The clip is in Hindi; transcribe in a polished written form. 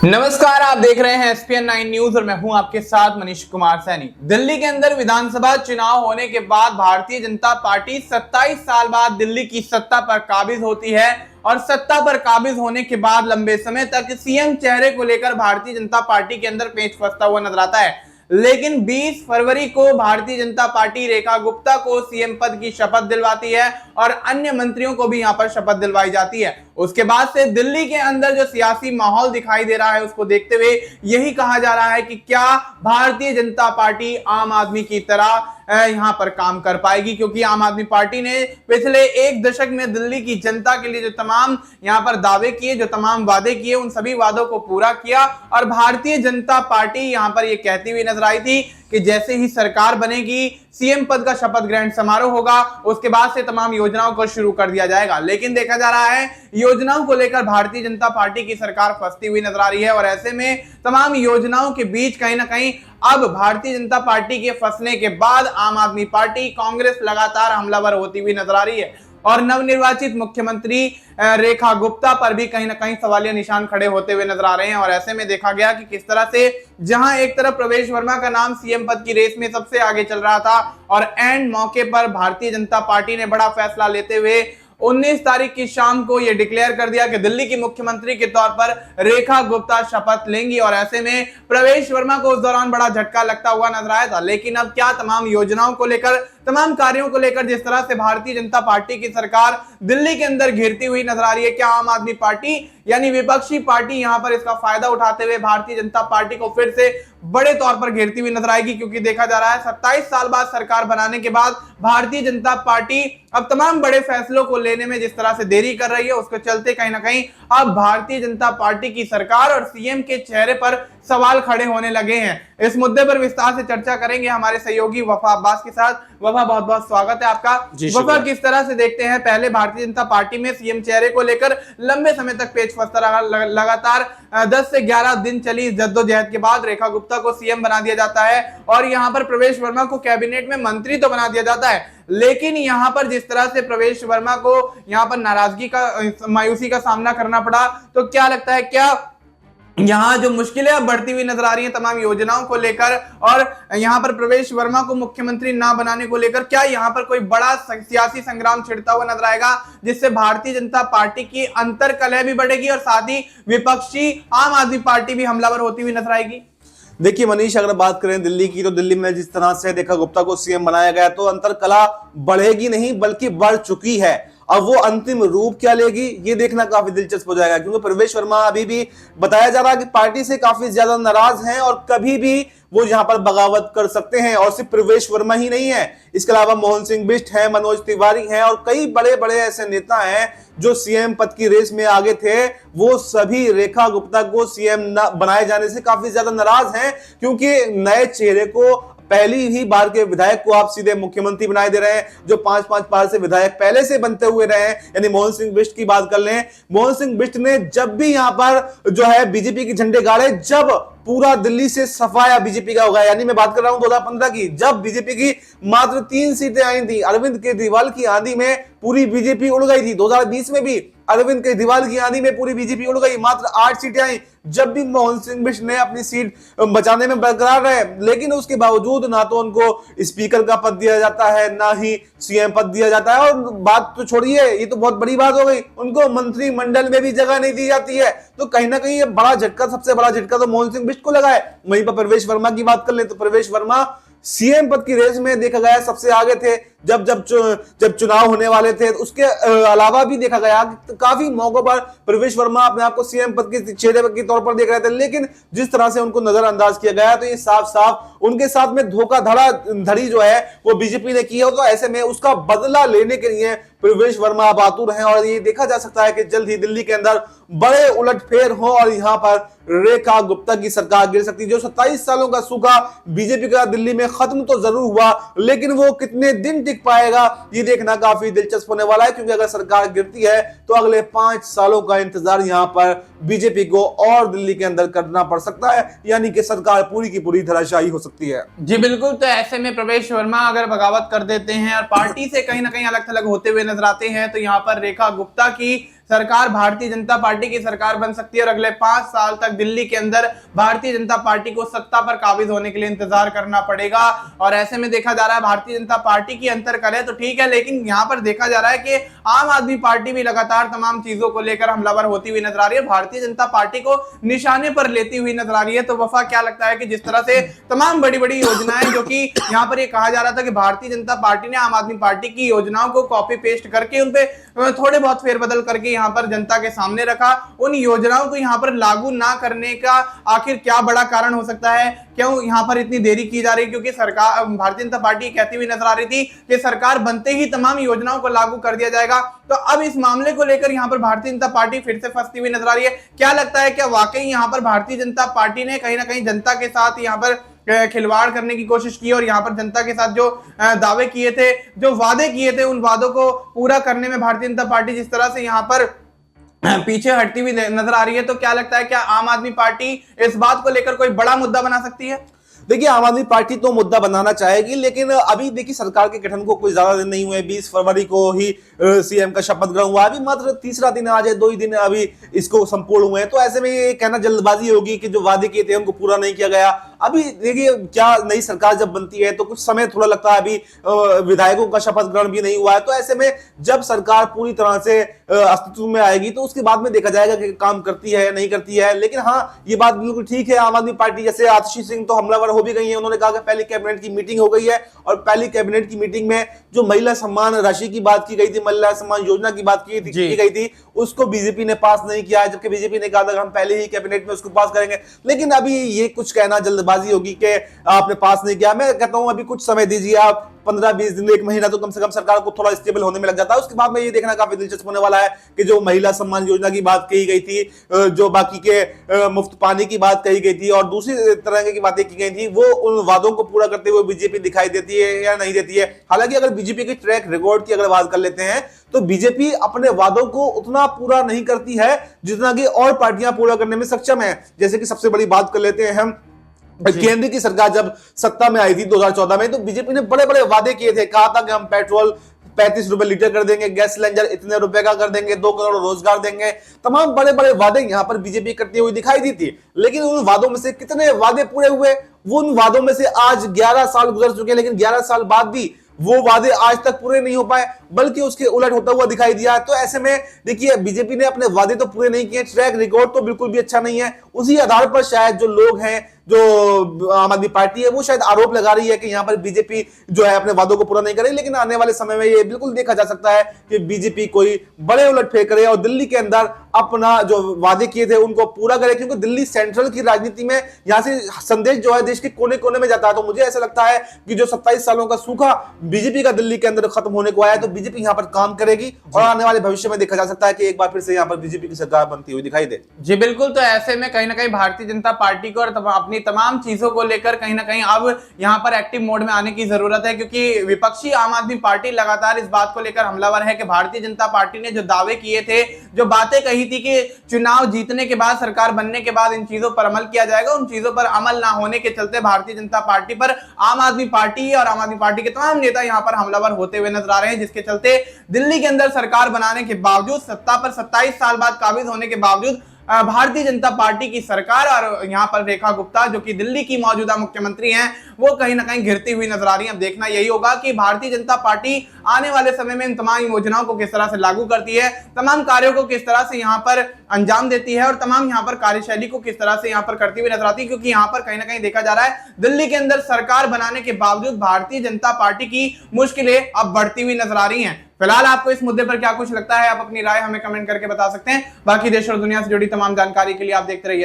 नमस्कार, आप देख रहे हैं एसपीएन 9 न्यूज और मैं हूं आपके साथ मनीष कुमार सैनी। दिल्ली के अंदर विधानसभा चुनाव होने के बाद भारतीय जनता पार्टी 27 साल बाद दिल्ली की सत्ता पर काबिज होती है और सत्ता पर काबिज होने के बाद लंबे समय तक सीएम चेहरे को लेकर भारतीय जनता पार्टी के अंदर पेच फंसता हुआ नजर आता है। लेकिन 20 फरवरी को भारतीय जनता पार्टी रेखा गुप्ता को सीएम पद की शपथ दिलवाती है और अन्य मंत्रियों को भी यहां पर शपथ दिलवाई जाती है। उसके बाद से दिल्ली के अंदर जो सियासी माहौल दिखाई दे रहा है उसको देखते हुए यही कहा जा रहा है कि क्या भारतीय जनता पार्टी आम आदमी की तरह यहां पर काम कर पाएगी, क्योंकि आम आदमी पार्टी ने पिछले एक दशक में दिल्ली की जनता के लिए जो तमाम यहां पर दावे किए, जो तमाम वादे किए, उन सभी वादों को पूरा किया। और भारतीय जनता पार्टी यहां पर यह कहती हुई नजर आई थी कि जैसे ही सरकार बनेगी, सीएम पद का शपथ ग्रहण समारोह होगा, उसके बाद से तमाम योजनाओं को शुरू कर दिया जाएगा। लेकिन देखा जा रहा है योजनाओं को लेकर भारतीय जनता पार्टी की सरकार फंसती हुई नजर आ रही है और ऐसे में तमाम योजनाओं के बीच कहीं ना कहीं अब भारतीय जनता पार्टी के फंसने के बाद आम आदमी पार्टी, कांग्रेस लगातार हमलावर होती हुई नजर आ रही है और नवनिर्वाचित मुख्यमंत्री रेखा गुप्ता पर भी कहीं ना कहीं सवालिया निशान खड़े होते हुए नजर आ रहे हैं। और ऐसे में देखा गया कि किस तरह से जहां एक तरफ प्रवेश वर्मा का नाम सीएम पद की रेस में सबसे आगे चल रहा था और एंड मौके पर भारतीय जनता पार्टी ने बड़ा फैसला लेते हुए 19 तारीख की शाम को यह डिक्लेयर कर दिया कि दिल्ली की मुख्यमंत्री के तौर पर रेखा गुप्ता शपथ लेंगी। और ऐसे में प्रवेश वर्मा को उस दौरान बड़ा झटका लगता हुआ नजर आया था। लेकिन अब क्या तमाम योजनाओं को लेकर, तमाम कार्यों को लेकर जिस तरह से भारतीय जनता पार्टी की सरकार दिल्ली के अंदर घिरती हुई नजर आ रही है, क्या आम आदमी पार्टी यानी विपक्षी पार्टी यहां पर इसका फायदा उठाते हुए भारतीय जनता पार्टी को फिर से बड़े तौर पर घेरती हुई नजर आएगी? क्योंकि देखा जा रहा है 27 साल बाद सरकार बनाने के बाद भारतीय जनता पार्टी अब तमाम बड़े फैसलों को लेने में जिस तरह से देरी कर रही है, उसके चलते कहीं ना कहीं अब भारतीय जनता पार्टी की सरकार और सीएम के चेहरे पर सवाल खड़े होने लगे हैं। इस मुद्दे पर विस्तार से चर्चा करेंगे हमारे सहयोगी वफा अब्बास के साथ। वफा, बहुत बहुत स्वागत है आपका। वफा, किस तरह से देखते हैं, पहले भारतीय जनता पार्टी में सीएम चेहरे को लेकर लंबे समय तक पेच फंसता रहा, लगातार 10 से 11 दिन चली जद्दोजहद के बाद रेखा गुप्ता को सीएम बना दिया जाता है और यहां पर प्रवेश वर्मा को कैबिनेट में मंत्री तो बना दिया जाता है। लेकिन यहां पर जिस तरह से प्रवेश वर्मा को यहां पर नाराजगी का, मायूसी का सामना करना पड़ा, तो क्या लगता है, क्या यहां जो मुश्किलें अब बढ़ती हुई नजर आ रही हैं तमाम योजनाओं को लेकर और यहां पर प्रवेश वर्मा को मुख्यमंत्री ना बनाने को लेकर, क्या यहां पर कोई बड़ा सियासी संग्राम छिड़ता हुआ नजर आएगा जिससे भारतीय जनता पार्टी की अंतर कलह भी बढ़ेगी और साथ ही विपक्षी आम आदमी पार्टी भी हमलावर होती हुई नजर आएगी? देखिए मनीष, अगर बात करें दिल्ली की, तो दिल्ली में जिस तरह से रेखा गुप्ता को सीएम बनाया गया तो अंतर कला बढ़ेगी नहीं बल्कि बढ़ चुकी है। अब वो अंतिम रूप क्या लेगी ये देखना काफी दिलचस्प हो जाएगा, क्योंकि प्रवेश वर्मा अभी भी बताया जा रहा है कि पार्टी से काफी ज्यादा नाराज हैं और कभी भी वो यहां पर बगावत कर सकते हैं। और सिर्फ प्रवेश वर्मा ही नहीं है, इसके अलावा मोहन सिंह बिष्ट है, मनोज तिवारी हैं और कई बड़े बड़े ऐसे नेता हैं जो सीएम पद की रेस में आगे थे। वो सभी रेखा गुप्ता को सीएम बनाए जाने से काफी ज्यादा नाराज हैं, क्योंकि नए चेहरे को, पहली ही बार के विधायक को आप सीधे मुख्यमंत्री बनाए दे रहे हैं, जो 5-5 बार से विधायक पहले से बनते हुए रहे हैं। यानी मोहन सिंह बिष्ट की बात कर लें, मोहन सिंह बिष्ट ने जब भी यहां पर जो है बीजेपी के झंडे गाड़े, जब पूरा दिल्ली से सफाया बीजेपी का होगा, यानी मैं बात कर रहा हूं 2015 की, जब बीजेपी की मात्र 3 सीटें आई थी। अरविंद केजरीवाल की आंधी में पूरी बीजेपी उड़ गई थी। 2020 में भी अरविंद केजरीवाल की आंधी में पूरी बीजेपी उड़ गई, मात्र 8 सीटें आई, जब भी मोहन सिंह बिष्ट ने अपनी सीट बचाने में बरकरार रहे। लेकिन उसके बावजूद ना तो उनको स्पीकर का पद दिया जाता है, ना ही सीएम पद दिया जाता है। और बात तो छोड़िए, ये तो बहुत बड़ी बात हो गई, उनको मंत्रिमंडल में भी जगह नहीं दी जाती है। तो कहीं ना कहीं ये बड़ा झटका, सबसे बड़ा झटका तो मोहन सिंह बिष्ट को लगा है। वहीं पर प्रवेश वर्मा की बात कर ले तो प्रवेश वर्मा सीएम पद की रेस में देखा गया सबसे आगे थे जब चुनाव होने वाले थे। उसके अलावा भी देखा गया कि काफी मौकों पर प्रवेश वर्मा अपने आप को सीएम पद के चेहरे के तौर पर देख रहे थे। लेकिन जिस तरह से उनको नजरअंदाज किया गया, तो ये साफ साफ उनके साथ में धोखाधड़ी जो है वो बीजेपी ने की है। तो ऐसे में उसका बदला लेने के लिए प्रवेश वर्मा अब आतुर हैं और ये देखा जा सकता है कि जल्द ही दिल्ली के अंदर बड़े उलटफेर हो और यहां पर रेखा गुप्ता की सरकार गिर सकती है। जो 27 सालों का सूखा बीजेपी का दिल्ली में खत्म तो जरूर हुआ, लेकिन वो कितने दिन टिक पाएगा ये देखना काफी दिलचस्प होने वाला है। क्योंकि अगर सरकार गिरती है तो अगले 5 सालों का इंतजार यहां पर बीजेपी को और दिल्ली के अंदर करना पड़ सकता है, यानी कि सरकार पूरी की पूरी धराशायी हो सकती है। जी बिल्कुल। तो ऐसे में प्रवेश वर्मा अगर बगावत कर देते हैं और पार्टी से कहीं ना कहीं अलग थलग होते हुए नजर आते हैं, तो यहाँ पर रेखा गुप्ता की सरकार भारतीय जनता पार्टी की सरकार बन सकती है और अगले 5 साल तक दिल्ली के अंदर भारतीय जनता पार्टी को सत्ता पर काबिज होने के लिए इंतजार करना पड़ेगा। और ऐसे में देखा जा रहा है भारतीय जनता पार्टी की अंतर कलह तो ठीक है, लेकिन यहां पर देखा जा रहा है कि आम आदमी पार्टी भी लगातार तमाम चीजों को लेकर हमलावर होती हुई नजर आ रही है, भारतीय जनता पार्टी को निशाने पर लेती हुई नजर आ रही है। तो वफा, क्या लगता है कि जिस तरह से तमाम बड़ी बड़ी योजनाएं, जो कि यहां पर ये कहा जा रहा था कि भारतीय जनता पार्टी ने आम आदमी पार्टी की योजनाओं को कॉपी पेस्ट करके उन पे थोड़े बहुत फेरबदल करके यहां पर जनता के सामने रखा, उन योजनाओं को यहां पर लागू ना करने का आखिर क्या बड़ा कारण हो सकता है? क्यों यहां पर इतनी देरी की जा रही है? क्योंकि सरकार, भारतीय जनता पार्टी कहती हुई नजर आ रही थी कि सरकार बनते ही तमाम योजनाओं को लागू कर दिया जाएगा। तो अब इस मामले को लेकर यहां पर भारतीय जनता पार्टी फिर से फंसती हुई नजर आ रही है। क्या लगता है, क्या वाकई यहां पर भारतीय जनता पार्टी ने कहीं ना कहीं जनता के साथ यहां पर खिलवाड़ करने की कोशिश की और यहां पर जनता के साथ जो दावे किए थे, जो वादे किए थे, उन वादों को पूरा करने में भारतीय जनता पार्टी जिस तरह से यहां पर पीछे हटती हुई नजर आ रही है? तो क्या लगता है, क्या आम आदमी पार्टी इस बात को लेकर कोई बड़ा मुद्दा बना सकती है? देखिए, आम आदमी पार्टी तो मुद्दा बनाना चाहेगी, लेकिन अभी देखिए सरकार के गठन को कोई ज्यादा दिन नहीं हुए। 20 फरवरी को ही सीएम का शपथ ग्रहण हुआ, अभी मात्र तीसरा दिन आज है, 2 ही दिन अभी इसको संपूर्ण हुए हैं। तो ऐसे में ये कहना जल्दबाजी होगी कि जो वादे किए थे उनको पूरा नहीं किया गया। अभी देखिए, क्या नई सरकार जब बनती है तो कुछ समय थोड़ा लगता है, अभी विधायकों का शपथ ग्रहण भी नहीं हुआ है। तो ऐसे में जब सरकार पूरी तरह से अस्तित्व में आएगी तो उसके बाद में देखा जाएगा कि काम करती है या नहीं करती है। लेकिन हाँ, ये बात बिल्कुल ठीक है, आम आदमी पार्टी जैसे आतिशी सिंह तो हमलावर हो भी गई है। उन्होंने कहा कि पहली कैबिनेट की मीटिंग हो गई है और पहली कैबिनेट की मीटिंग में जो महिला सम्मान राशि की बात की गई थी, महिला सम्मान योजना की बात की गई थी, उसको बीजेपी ने पास नहीं किया, जबकि बीजेपी ने कहा था कि हम पहले ही कैबिनेट में उसको पास करेंगे। लेकिन अभी ये कुछ कहना जल्दबाजी होगी कि आपने पास नहीं किया। मैं कहता हूं अभी कुछ समय दीजिए आप, 15-20 दिन, 1 महीना तो कम से कम सरकार को थोड़ा स्टेबल होने में लग जाता है। उसके बाद में ये देखना काफी दिलचस्प होने वाला है कि जो महिला सम्मान योजना की बात कही गई थी, जो बाकी के मुफ्त पानी की बात कही गई थी और दूसरी तरह की बातें की गई थी, वो उन वादों को पूरा करते हुए बीजेपी दिखाई देती है या नहीं देती है। हालांकि अगर बीजेपी के ट्रैक रिकॉर्ड की अगर बात कर लेते हैं तो बीजेपी अपने वादों को उतना पूरा नहीं करती है जितना कि और पार्टियां पूरा करने में सक्षम है। जैसे कि सबसे बड़ी बात कर लेते हैं हम, केंद्र की सरकार जब सत्ता में आई थी 2014 में, तो बीजेपी ने बड़े बड़े वादे किए थे। कहा था कि हम पेट्रोल 35 रुपए लीटर कर देंगे, गैस सिलेंडर इतने रुपए का कर देंगे, 2 करोड़ रोजगार देंगे। तमाम बड़े बड़े वादे यहां पर बीजेपी करती हुई दिखाई दी थी। लेकिन उन वादों में से कितने वादे पूरे हुए? वो उन वादों में से आज 11 साल गुजर चुके हैं, लेकिन 11 साल बाद भी वो वादे आज तक पूरे नहीं हो पाए, बल्कि उसके उलट होता हुआ दिखाई दिया। तो ऐसे में देखिए, बीजेपी ने अपने वादे तो पूरे नहीं किए, ट्रैक रिकॉर्ड तो बिल्कुल भी अच्छा नहीं है। उसी आधार पर शायद जो लोग हैं, जो आम आदमी पार्टी है, वो शायद आरोप लगा रही है कि यहां पर बीजेपी जो है अपने वादों को पूरा नहीं करे। लेकिन आने वाले समय में ये बिल्कुल देखा जा सकता है कि बीजेपी कोई बड़े उलट फेंक करे और दिल्ली के अंदर अपना जो वादे किए थे उनको पूरा करे, क्योंकि दिल्ली सेंट्रल की राजनीति में यहां से संदेश जो है देश के कोने कोने में जाता है। तो मुझे ऐसा लगता है कि जो 27 सालों का सूखा बीजेपी का दिल्ली के अंदर खत्म होने को आया है, तो बीजेपी यहां पर काम करेगी और आने वाले भविष्य में देखा जा सकता है कि एक बार फिर से यहां पर बीजेपी की सरकार बनती हुई दिखाई दे। जी बिल्कुल। तो ऐसे में कहीं ना कहीं भारतीय जनता पार्टी को और अपनी तमाम चीजों को लेकर कहीं ना कहीं अब यहां पर एक्टिव मोड में आने की जरूरत है, क्योंकि विपक्षी आम आदमी पार्टी लगातार इस बात को लेकर हमलावर है कि भारतीय जनता पार्टी ने जो दावे किए थे, जो बातें कही थी कि चुनाव जीतने के बाद, सरकार बनने के बाद इन चीजों पर अमल किया जाएगा, उन चीजों पर अमल ना होने के चलते भारतीय जनता पार्टी पर आम आदमी पार्टी और आम आदमी पार्टी के तमाम नेता यहां पर हमलावर होते हुए नजर आ रहे हैं, जिसके चलते दिल्ली के अंदर सरकार बनाने के बावजूद, सत्ता पर 27 साल बाद काबिज होने के बावजूद भारतीय जनता पार्टी की सरकार और यहां पर रेखा गुप्ता, जो कि दिल्ली की मौजूदा मुख्यमंत्री हैं, वो कहीं ना कहीं घिरती हुई नजर आ रही है। अब देखना यही होगा कि भारतीय जनता पार्टी आने वाले समय में इन तमाम योजनाओं को किस तरह से लागू करती है, तमाम कार्यों को किस तरह से यहां पर अंजाम देती है और तमाम यहां पर कार्यशैली को किस तरह से यहां पर करती हुई नजर आती है। क्योंकि यहां पर कहीं ना कहीं देखा जा रहा है दिल्ली के अंदर सरकार बनाने के बावजूद भारतीय जनता पार्टी की मुश्किलें अब बढ़ती हुई नजर आ रही हैं। फिलहाल आपको इस मुद्दे पर क्या कुछ लगता है, आप अपनी राय हमें कमेंट करके बता सकते हैं। बाकी देश और दुनिया से जुड़ी तमाम जानकारी के लिए आप देखते रहिए